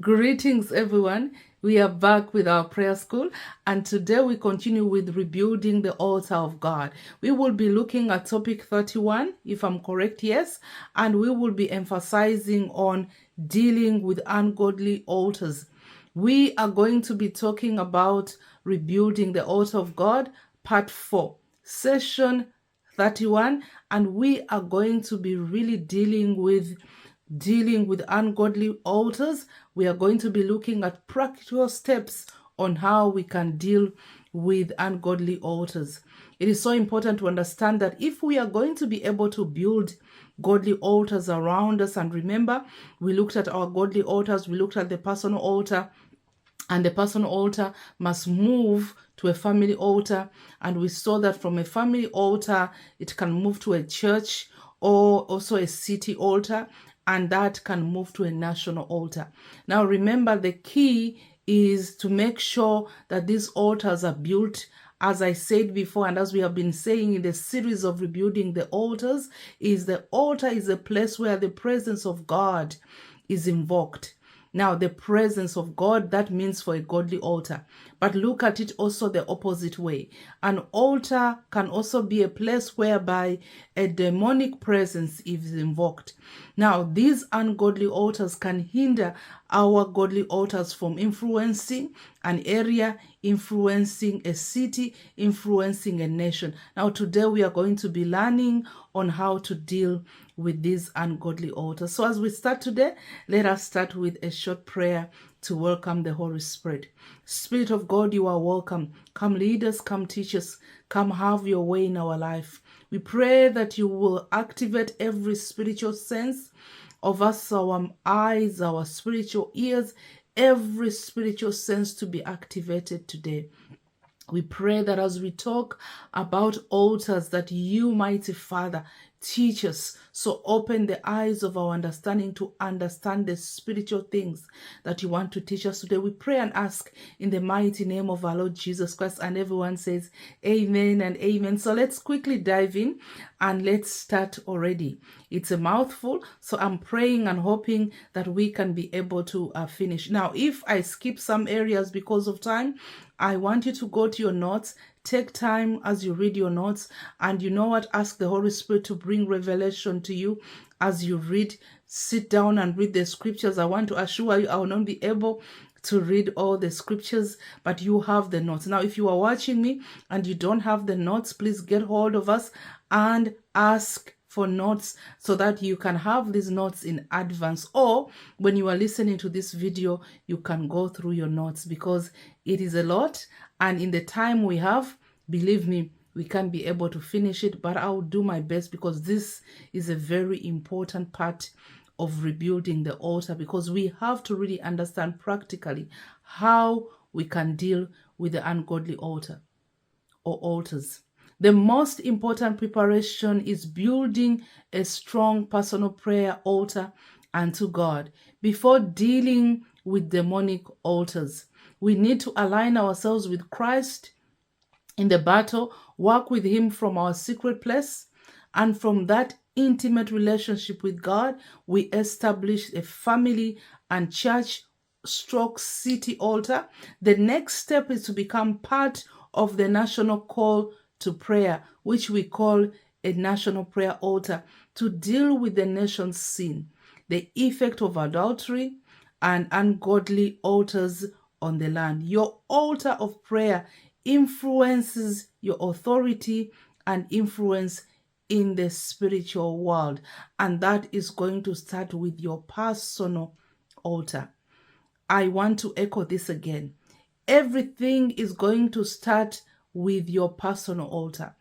Greetings, everyone. We are back with our prayer school, and today we continue with rebuilding the altar of God. We will be looking at topic 31, if I'm correct, yes, and we will be emphasizing on dealing with ungodly altars. We are going to be talking about rebuilding the altar of God, part 4, session 31, and we are going to be really dealing with ungodly altars. We are going to be looking at practical steps on how we can deal with ungodly altars. It is so important to understand that if we are going to be able to build godly altars around us, and remember, we looked at our godly altars, we looked at the personal altar, and the personal altar must move to a family altar. And we saw that from a family altar, it can move to a church or also a city altar, and that can move to a national altar. Now, remember, the key is to make sure that these altars are built. As I said before, and as we have been saying in the series of rebuilding the altars, is the altar is a place where the presence of God is invoked. Now, the presence of God, that means for a godly altar. But look at it also the opposite way. An altar can also be a place whereby a demonic presence is invoked. Now, these ungodly altars can hinder our godly altars from influencing an area, influencing a city, influencing a nation. Now, today we are going to be learning on how to deal with these ungodly altars. So as we start today, let us start with a short prayer to welcome the Holy Spirit. Spirit of God, you are welcome. Come lead us, come teach us, come have your way in our life. We pray that you will activate every spiritual sense of us, our eyes, our spiritual ears, every spiritual sense to be activated today. We pray that as we talk about altars, that you, mighty Father, teach us. So open the eyes of our understanding to understand the spiritual things that you want to teach us today. We pray and ask in the mighty name of our Lord Jesus Christ. And everyone says amen and amen. So let's quickly dive in and let's start already. It's a mouthful, so I'm praying and hoping that we can be able to finish. Now, if I skip some areas because of time, I want you to go to your notes. Take time as you read your notes, and you know what? Ask the Holy Spirit to bring revelation to you as you read. Sit down and read the scriptures. I want to assure you I will not be able to read all the scriptures, but you have the notes. Now, if you are watching me and you don't have the notes, please get hold of us and ask for notes so that you can have these notes in advance, or when you are listening to this video, you can go through your notes, because it is a lot, and in the time we have, believe me, we can't be able to finish it, but I'll do my best, because this is a very important part of rebuilding the altar, because we have to really understand practically how we can deal with the ungodly altar or altars. The most important preparation is building a strong personal prayer altar unto God. Before dealing with demonic altars, we need to align ourselves with Christ in the battle, walk with him from our secret place, and from that intimate relationship with God, we establish a family and church stroke city altar. The next step is to become part of the national call to prayer, which we call a national prayer altar, to deal with the nation's sin, the effect of adultery and ungodly altars on the land. Your altar of prayer influences your authority and influence in the spiritual world, and that is going to start with your personal altar. I want to echo this again. Everything is going to start with your personal altar.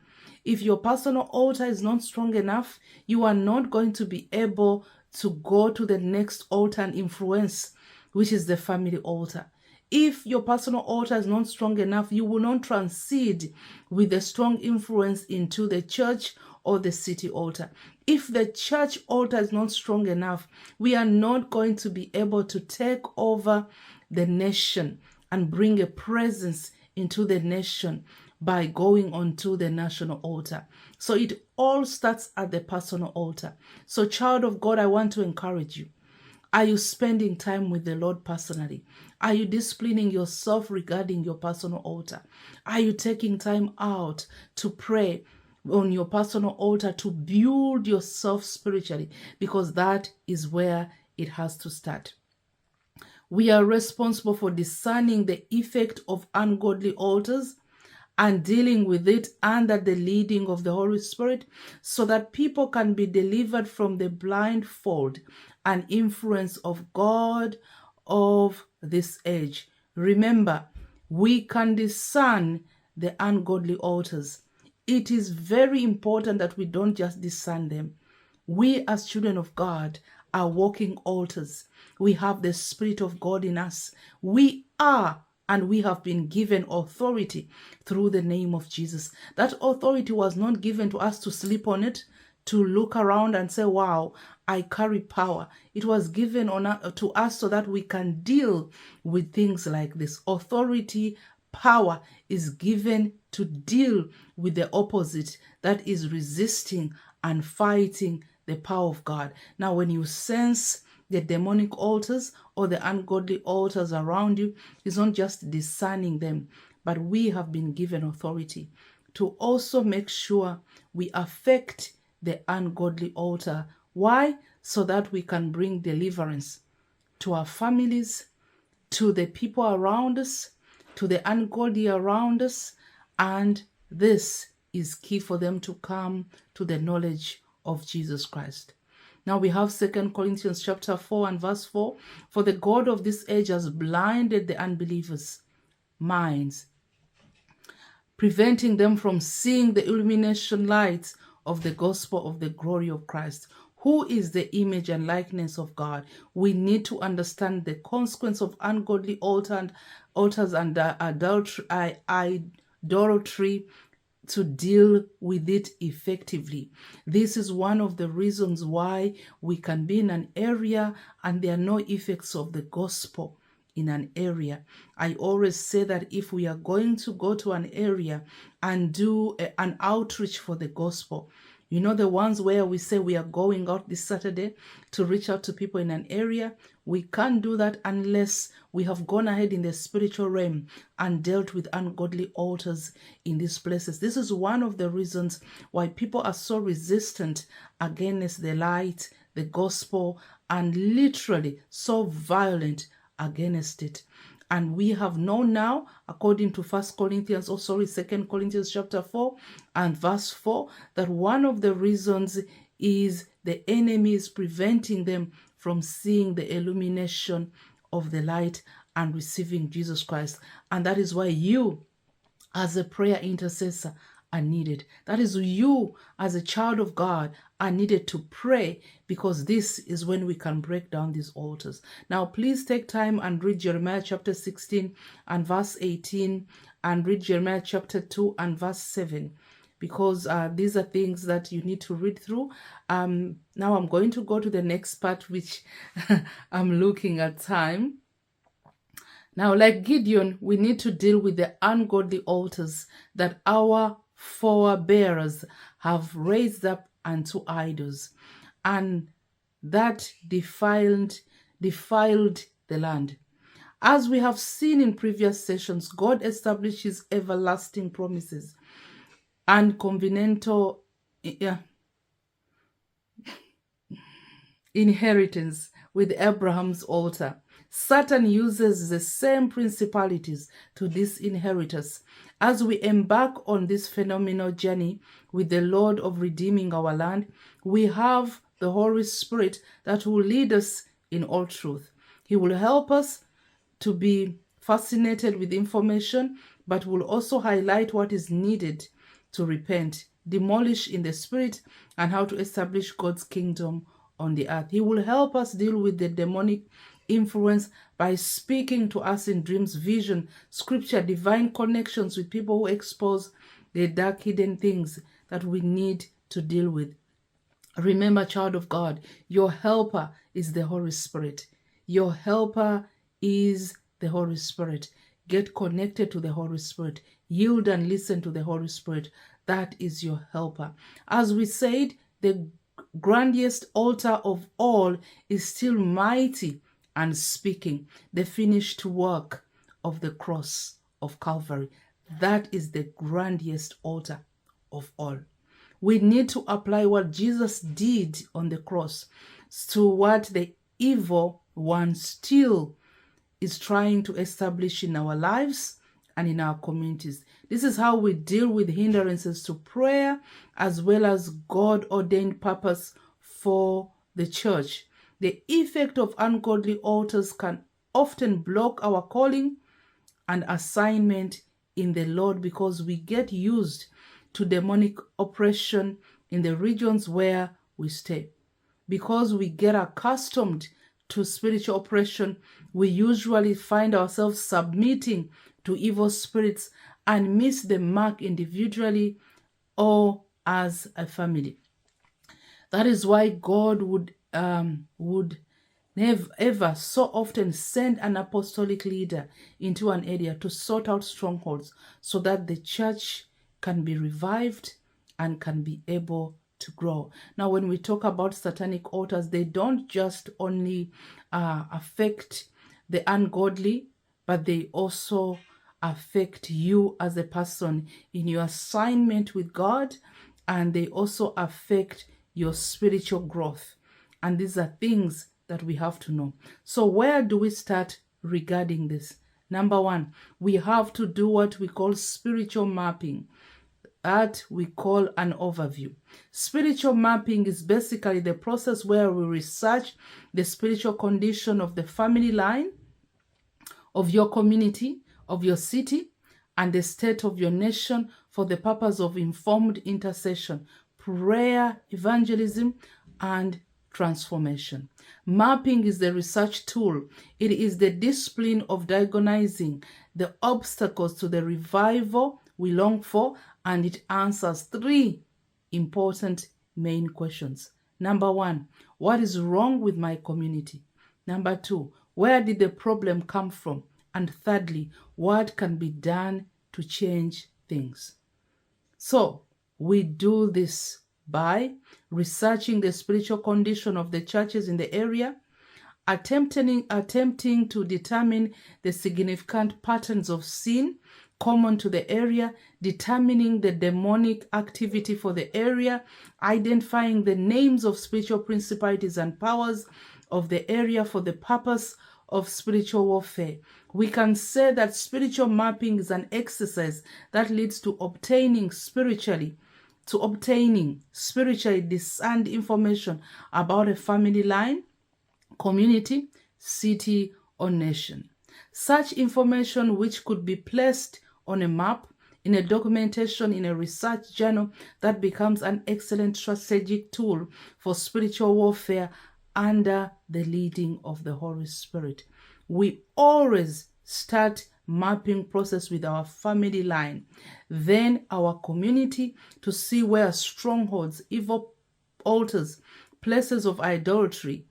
If your personal altar is not strong enough, you are not going to be able to go to the next altar and influence, which is the family altar. If your personal altar is not strong enough, you will not transition with a strong influence into the church or the city altar. If the church altar is not strong enough, we are not going to be able to take over the nation and bring a presence into the nation by going onto the national altar. So it all starts at the personal altar. So, child of God, I want to encourage you. Are you spending time with the Lord personally? Are you disciplining yourself regarding your personal altar? Are you taking time out to pray on your personal altar to build yourself spiritually? Because that is where it has to start. We are responsible for discerning the effect of ungodly altars and dealing with it under the leading of the Holy Spirit so that people can be delivered from the blindfold and influence of God of this age. Remember, we can discern the ungodly altars. It is very important that we don't just discern them. We as children of God are walking altars. We have the Spirit of God in us. We are and we have been given authority through the name of Jesus. That authority was not given to us to sleep on it, to look around and say, wow, I carry power. It was given to us so that we can deal with things like this. Authority, power is given to deal with the opposite that is resisting and fighting the power of God. Now, when you sense the demonic altars or the ungodly altars around you, it's not just discerning them, but we have been given authority to also make sure we affect the ungodly altar. Why? So that we can bring deliverance to our families, to the people around us, to the ungodly around us, and this is key for them to come to the knowledge of Jesus Christ. Now we have 2 Corinthians chapter 4 and verse 4. For the God of this age has blinded the unbelievers' minds, preventing them from seeing the illumination light of the gospel of the glory of Christ, who is the image and likeness of God. We need to understand the consequence of ungodly altars and idolatry to deal with it effectively. This is one of the reasons why we can be in an area and there are no effects of the gospel in an area. I always say that if we are going to go to an area and do an outreach for the gospel, you know, the ones where we say we are going out this Saturday to reach out to people in an area, we can't do that unless we have gone ahead in the spiritual realm and dealt with ungodly altars in these places. This is one of the reasons why people are so resistant against the light, the gospel, and literally so violent against it. And we have known now, according to 2 Corinthians chapter 4 and verse 4, that one of the reasons is the enemy is preventing them from seeing the illumination of the light and receiving Jesus Christ. And that is why you, as a prayer intercessor, are needed. That is, you as a child of God are needed to pray, because this is when we can break down these altars. Now, please take time and read Jeremiah chapter 16 and verse 18 and read Jeremiah chapter 2 and verse 7, because these are things that you need to read through. Now I'm going to go to the next part, which I'm looking at time. Now, like Gideon, we need to deal with the ungodly altars that our forebears have raised up unto idols, and that defiled the land. As we have seen in previous sessions, God establishes everlasting promises and covenantal inheritance with Abraham's altar. Satan uses the same principalities to disinherit us. As we embark on this phenomenal journey with the Lord of redeeming our land, we have the Holy Spirit that will lead us in all truth. He will help us to be fascinated with information, but will also highlight what is needed to repent, demolish in the spirit, and how to establish God's kingdom on the earth. He will help us deal with the demonic influence by speaking to us in dreams, vision, scripture, divine connections with people who expose the dark hidden things that we need to deal with. Remember, child of God, your helper is the Holy Spirit. Your helper is the Holy Spirit. Get connected to the Holy Spirit. Yield and listen to the Holy Spirit. That is your helper. As we said, the grandest altar of all is still mighty and speaking the finished work of the cross of Calvary. That is the grandest altar of all. We need to apply what Jesus did on the cross to what the evil one still is trying to establish in our lives and in our communities. This is how we deal with hindrances to prayer as well as God-ordained purpose for the church. The effect of ungodly altars can often block our calling and assignment in the Lord because we get used to demonic oppression in the regions where we stay. Because we get accustomed to spiritual oppression, we usually find ourselves submitting to evil spirits and miss the mark individually or as a family. That is why God would never ever so often send an apostolic leader into an area to sort out strongholds so that the church can be revived and can be able to grow. Now, when we talk about satanic altars, they don't just only affect the ungodly, but they also affect you as a person in your assignment with God, and they also affect your spiritual growth. And these are things that we have to know. So where do we start regarding this? Number one, we have to do what we call spiritual mapping. That we call an overview. Spiritual mapping is basically the process where we research the spiritual condition of the family line, of your community, of your city, and the state of your nation for the purpose of informed intercession, prayer, evangelism, and transformation. Mapping is the research tool. It is the discipline of diagnosing the obstacles to the revival we long for, and it answers three important main questions. Number one, what is wrong with my community? Number two, where did the problem come from? And thirdly, what can be done to change things? So we do this by researching the spiritual condition of the churches in the area, attempting to determine the significant patterns of sin common to the area, determining the demonic activity for the area, identifying the names of spiritual principalities and powers of the area for the purpose of spiritual warfare. We can say that spiritual mapping is an exercise that leads to obtaining spiritually discerned information about a family line, community, city, or nation. Such information, which could be placed on a map, in a documentation, in a research journal, that becomes an excellent strategic tool for spiritual warfare under the leading of the Holy Spirit. We always start mapping process with our family line, then our community, to see where strongholds, evil altars, places of idolatry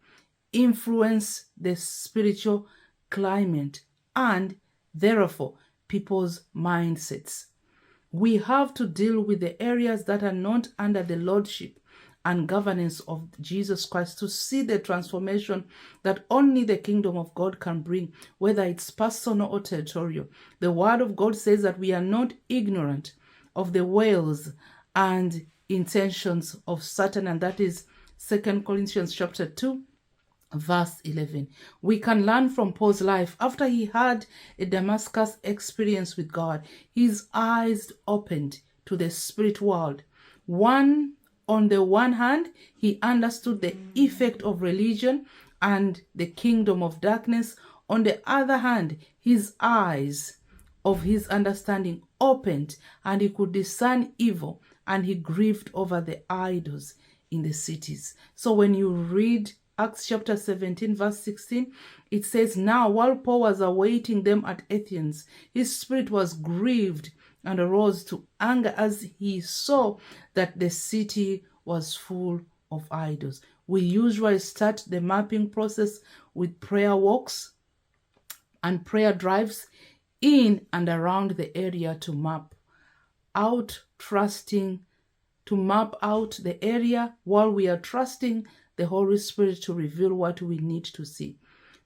influence the spiritual climate and therefore people's mindsets. We have to deal with the areas that are not under the lordship and governance of Jesus Christ to see the transformation that only the kingdom of God can bring, whether it's personal or territorial. The word of God says that we are not ignorant of the ways and intentions of Satan, and that is 2 Corinthians chapter 2, verse 11. We can learn from Paul's life. After he had a Damascus experience with God, his eyes opened to the spirit world. On the one hand, he understood the effect of religion and the kingdom of darkness. On the other hand, his eyes of his understanding opened and he could discern evil, and he grieved over the idols in the cities. So when you read Acts chapter 17, verse 16, it says, "Now while Paul was awaiting them at Athens, his spirit was grieved and arose to anger as he saw that the city was full of idols." We usually start the mapping process with prayer walks and prayer drives in and around the area to map out, trusting to map out the area while we are trusting the Holy Spirit to reveal what we need to see.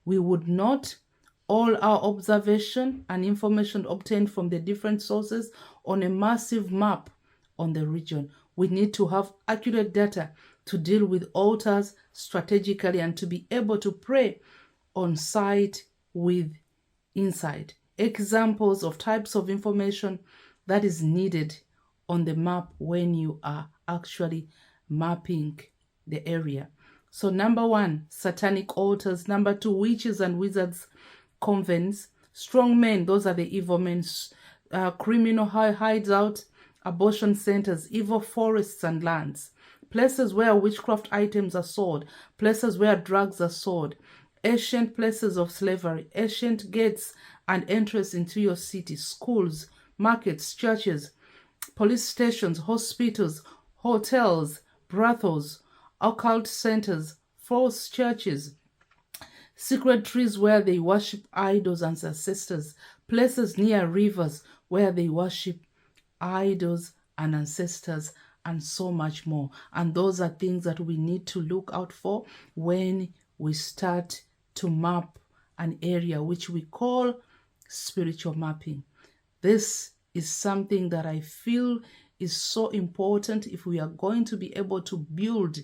We would not all our observation and information obtained from the different sources on a massive map on the region. We need to have accurate data to deal with altars strategically and to be able to pray on site with insight. Examples of types of information that is needed on the map when you are actually mapping the area. So number 1, satanic altars. Number 2, witches and wizards convents. Strong men, those are the evil men. Criminal hideout, abortion centers, evil forests and lands. Places where witchcraft items are sold. Places where drugs are sold. Ancient places of slavery. Ancient gates and entrance into your city. Schools, markets, churches, police stations, hospitals, hotels, brothels, occult centers, false churches, secret trees where they worship idols and ancestors, places near rivers where they worship idols and ancestors, and so much more. And those are things that we need to look out for when we start to map an area, which we call spiritual mapping. This is something that I feel is so important if we are going to be able to build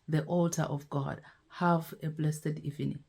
the altar of God. Have a blessed evening.